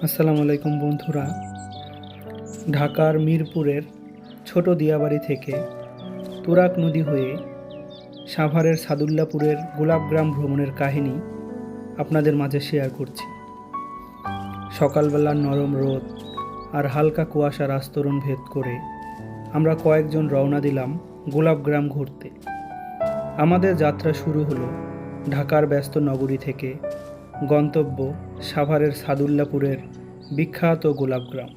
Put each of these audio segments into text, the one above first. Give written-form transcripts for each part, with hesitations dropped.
আসসালামু আলাইকুম বন্ধুরা। ঢাকার মিরপুরের ছোট দিয়াবাড়ি থেকে তুরাগ নদী হয়ে সাভারের সাদুল্লাপুরের গোলাপগ্রাম ভ্রমণের কাহিনী আপনাদের মাঝে শেয়ার করছি। সকালবেলার নরম রোদ আর হালকা কুয়াশার আস্তরণ ভেদ করে আমরা কয়েকজন রওনা দিলাম গোলাপগ্রাম ঘুরতে। আমাদের যাত্রা শুরু হলো ঢাকার ব্যস্ত নগরী থেকে। গন্তব্য সাভারের সাদুল্লাপুরের বিখ্যাত গোলাপগ্রাম।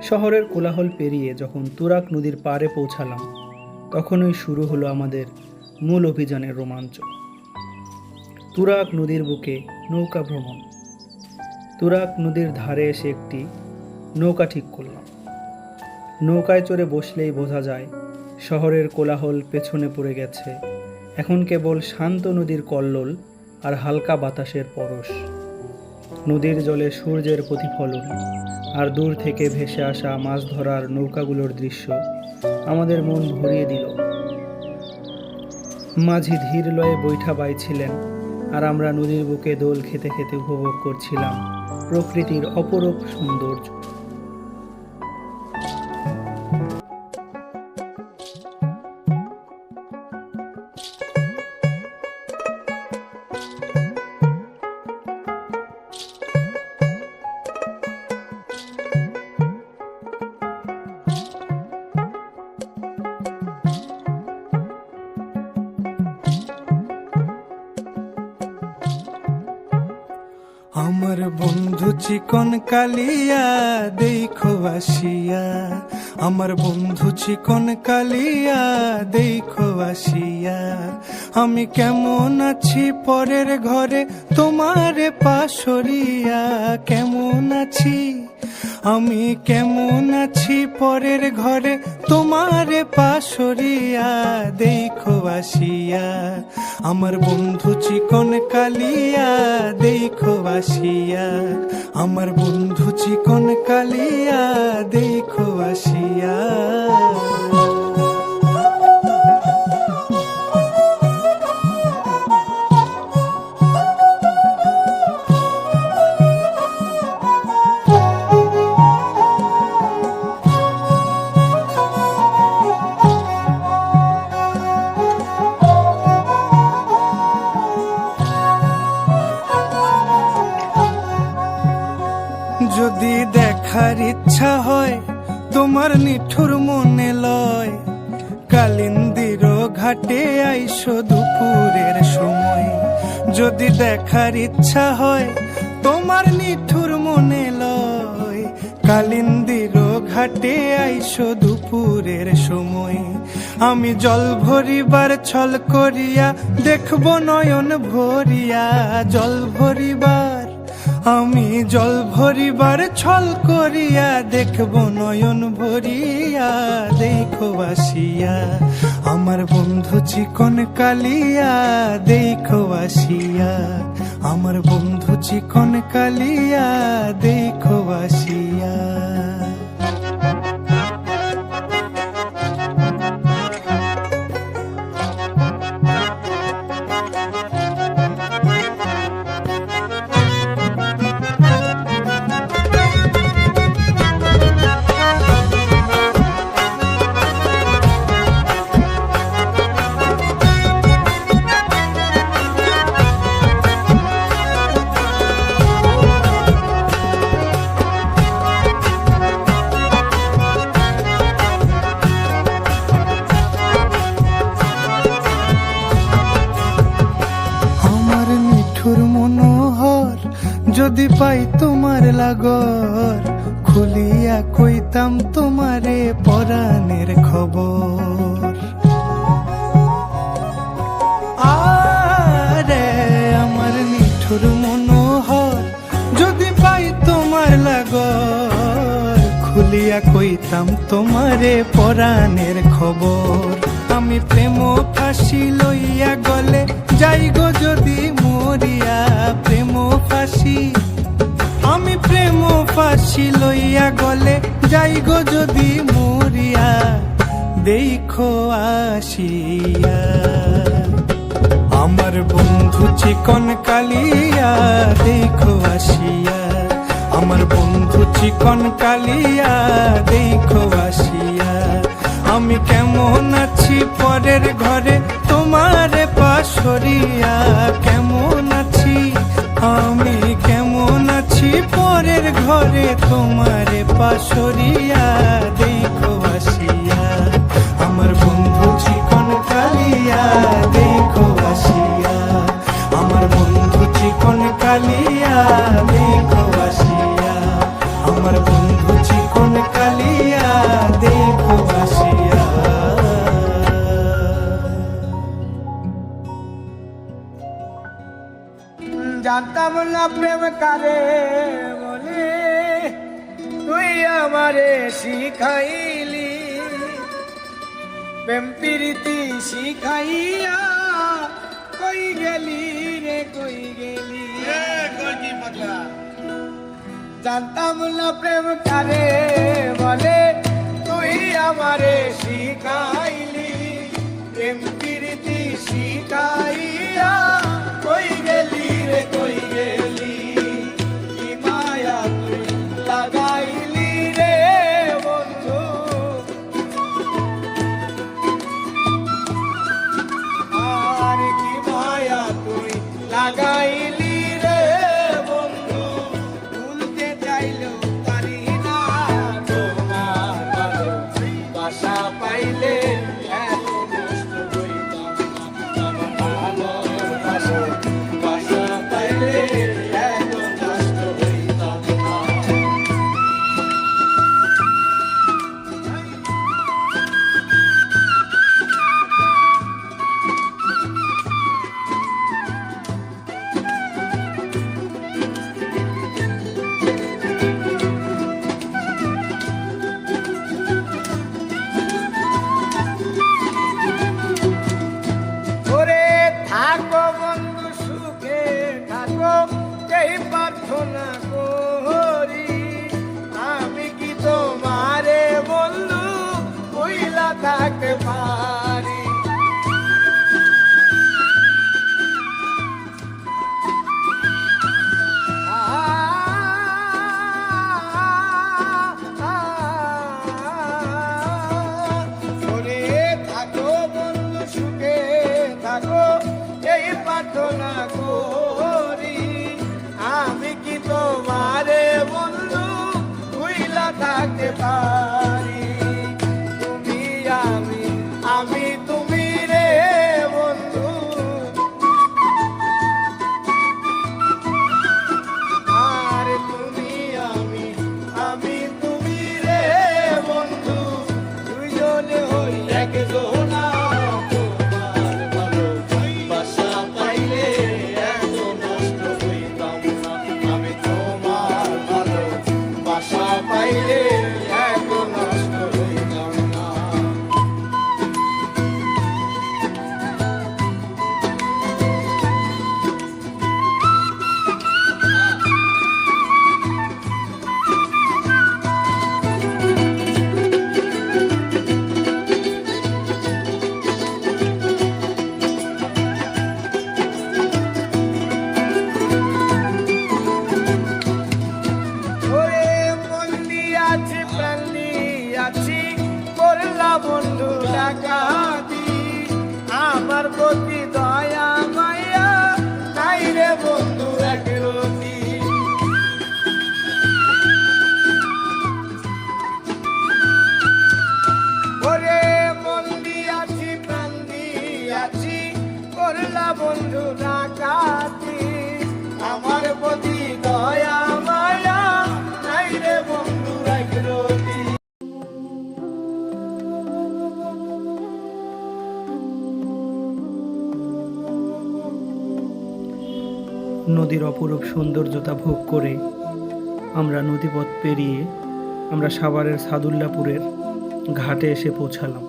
শহরের কোলাহল পেরিয়ে যখন তুরাগ নদীর পাড়ে পৌঁছালাম, তখনই শুরু হলো আমাদের মূল অভিযানের রোমাঞ্চ। তুরাগ নদীর বুকে নৌকা ভ্রমণ। তুরাগ নদীর ধারে এসে একটি নৌকা ঠিক করলাম। নৌকায় চড়ে বসলেই বোঝা যায় শহরের কোলাহল পেছনে পড়ে গেছে। এখন কেবল শান্ত নদীর কল্লোল আর হালকা বাতাসের পরশ। নদীর জলে সূর্যের প্রতিফলন আর দূর থেকে ভেসে আসা মাছ ধরার নৌকাগুলোর দৃশ্য আমাদের মন ভরিয়ে দিল। মাঝি ধীর লয়ে বৈঠা বাইছিলেন আর আমরা নদীর বুকে দোল খেতে খেতে উপভোগ করছিলাম প্রকৃতির অপরূপ সৌন্দর্য। আমার বন্ধু চিকন কালিয়া দেখো আসিয়া, আমার বন্ধু চিকন কালিয়া দেখো আসিয়া। আমি কেমন আছি পরের ঘরে তোমারে পাশরিয়া, কেমন আছি আমি কেমন আছি পরের ঘরে তোমারে পাশরিয়া দেখো আসিয়া। আমার বন্ধু চিকন কালিয়া দেখো আসিয়া, আমার বন্ধু চিকন কালিয়া দেখো আসিয়া। যদি দেখার ইচ্ছা হয় তোমার নিঠুর মনে লয়, কালিন্দির ঘাটে আইসো দুপুরের সময়। যদি দেখার ইচ্ছা হয় তোমার নিঠুর মনে লয়, কালিন্দির ঘাটে আইসো দুপুরের সময়। আমি জল ভরিবার ছল করিয়া দেখবো নয়ন ভরিয়া, জল ভরিবার আমি জল ভরিবার ছল করিয়া দেখবো নয়ন ভরিয়া দেখো আসিয়া। আমার বন্ধু চিকন কালিয়া দেখো আসিয়া, আমার বন্ধু চিকন কালিয়া দেখো আসিয়া। মনোহর যদি পাই তোমার লাগর, খুলিয়া কইতাম তোমারে পরাণের খবর। আরে আমার নিঠুর মনোহর যদি পাই তোমার লাগর, খুলিয়া কইতাম তোমারে পরাণের খবর। আমি প্রেম ফাঁসি লইয়া গলে যাই গো যদি মরিয়া, প্রেম ফাঁসি আমি প্রেম ফাঁসি লইয়া গলে যাই গো যদি মরিয়া দেখো আসিয়া। আমার বন্ধু চিকন কালিয়া দেখো আসিয়া, আমার বন্ধু চিকন কালিয়া দেখো আসিয়া, আমি কেমন আছি পরের ঘরে তোমারে পাশরিয়া, কেমন আছি আমি কেমন আছি পরের ঘরে তোমারে পাশরিয়া দেখো আসিয়া, আমার বন্ধু চিকন কালিয়া দেখো আসিয়া, আমার বন্ধু চিকন কালিয়া দেখো আসিয়া, আমার বন্ধু চিকন কালিয়া দেখো আসিয়া। জানতাম না প্রেম কারে বলে, তুই আমারে শিখাইলি প্রেম প্রীতি শিখাইয়া, কই গেলি রে কই গেলি, জানতাম না প্রেম কারে বলে, তুই আমারে শিখাইলি প্রেম প্রীতি শিখাইয়া, কই গেলি রে কই গেলি, কি মায়া তুই লাগাইলি রে বন্ধু, আর কি মায়া তুই লাগাইলি রে বন্ধু, ভুলতে চাইলেও পারি না তোমার ভালোবাসা পাইলে এত কষ্ট হইতাম না, আমার ভালোবাসা বাসা পাইলে এত কষ্ট হইতাম না। ওরে থাকো বন্ধু সুখে থাকো, এই প্রার্থনা করি, আমি কি তোমারে বন্ধু কইলা থাকতে পারি, ওরে থাকো বন্ধু সুখে থাকো, এই প্রার্থনা করি, আমি কি তোমারে বন্ধু ভুইলা থাকতে পারি, তুমি আমি আমি তুমি রে বন্ধু, আর তুমি আমি আমি তুমি রে বন্ধু, দুইজনে হই একজনা, তোমার ভালোবাসা পাইলে এত নষ্ট হইতাম না, আমি তোমার ভালোবাসা পাইলে এত নষ্ট হইতাম না। ওরে মন দিয়াছি প্রাণ দিয়াছি, করলা বন্ধু ডাকাতি, আমার প্রতি দয়া মায়া নাই রে বন্ধু একরতি, ওরে মন দিয়াছি প্রাণ দিয়াছি, করলা বন্ধু ডাকাতি, আমার প্রতি দয়া মায়া নাই রে বন্ধু একরতি। নদীর অপরূপ সৌন্দর্যতা ভোগ করে আমরা নদীপথ পেরিয়ে আমরা সাভারের সাদুল্লাপুরের ঘাটে এসে পৌঁছালাম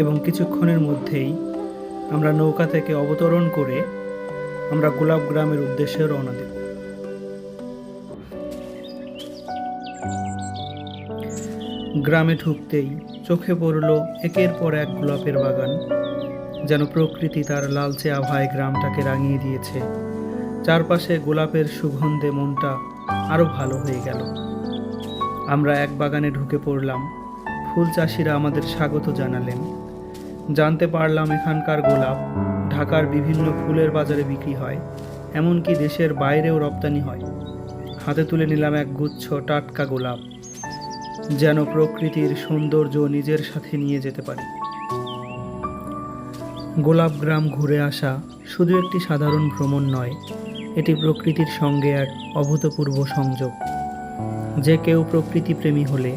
এবং কিছুক্ষণের মধ্যেই আমরা নৌকা থেকে অবতরণ করে আমরা গোলাপ গ্রামের উদ্দেশ্যে রওনা দেব। গ্রামে ঢুকতেই চোখে পড়ল একের পর এক গোলাপের বাগান, যেন প্রকৃতি তার লালচে আভায় গ্রামটাকে রাঙিয়ে দিয়েছে। চারপাশে গোলাপের সুগন্ধে মনটা আরও ভালো হয়ে গেল। আমরা এক বাগানে ঢুকে পড়লাম। ফুল চাষিরা আমাদের স্বাগত জানালেন। জানতে পারলাম এখানকার গোলাপ ঢাকার বিভিন্ন ফুলের বাজারে বিক্রি হয়, এমনকি দেশের বাইরেও রপ্তানি হয়। হাতে তুলে নিলাম এক গুচ্ছ টাটকা গোলাপ, যেন প্রকৃতির সৌন্দর্য নিজের সাথে নিয়ে যেতে পারি। গোলাপ গ্রাম ঘুরে আসা শুধু একটি সাধারণ ভ্রমণ নয়, এটি প্রকৃতির সঙ্গে এক অভূতপূর্ব সংযোগ। যে কেউ প্রকৃতিপ্রেমী হলে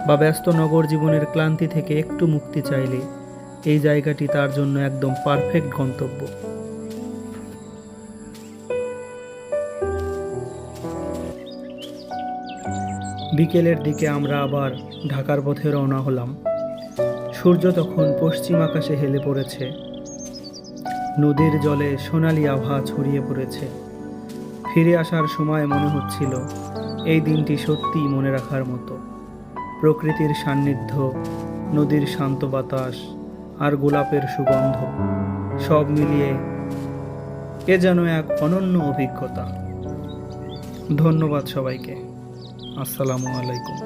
বা ব্যস্ত নগর জীবনের ক্লান্তি থেকে একটু মুক্তি চাইলে এই জায়গাটি তার জন্য একদম পারফেক্ট গন্তব্য। বিকেলের দিকে আমরা আবার ঢাকার পথে রওনা হলাম। সূর্য তখন পশ্চিম আকাশে হেলে পড়েছে, নদীর জলে সোনালি আভা ছড়িয়ে পড়েছে। ফিরে আসার সময় মনে হচ্ছিল এই দিনটি সত্যিই মনে রাখার মতো। প্রকৃতির সান্নিধ্য, নদীর শান্ত বাতাস আর গোলাপের সুগন্ধ সব মিলিয়ে এ যেন এক অনন্য অভিজ্ঞতা। ধন্যবাদ সবাইকে। আসসালামু আলাইকুম।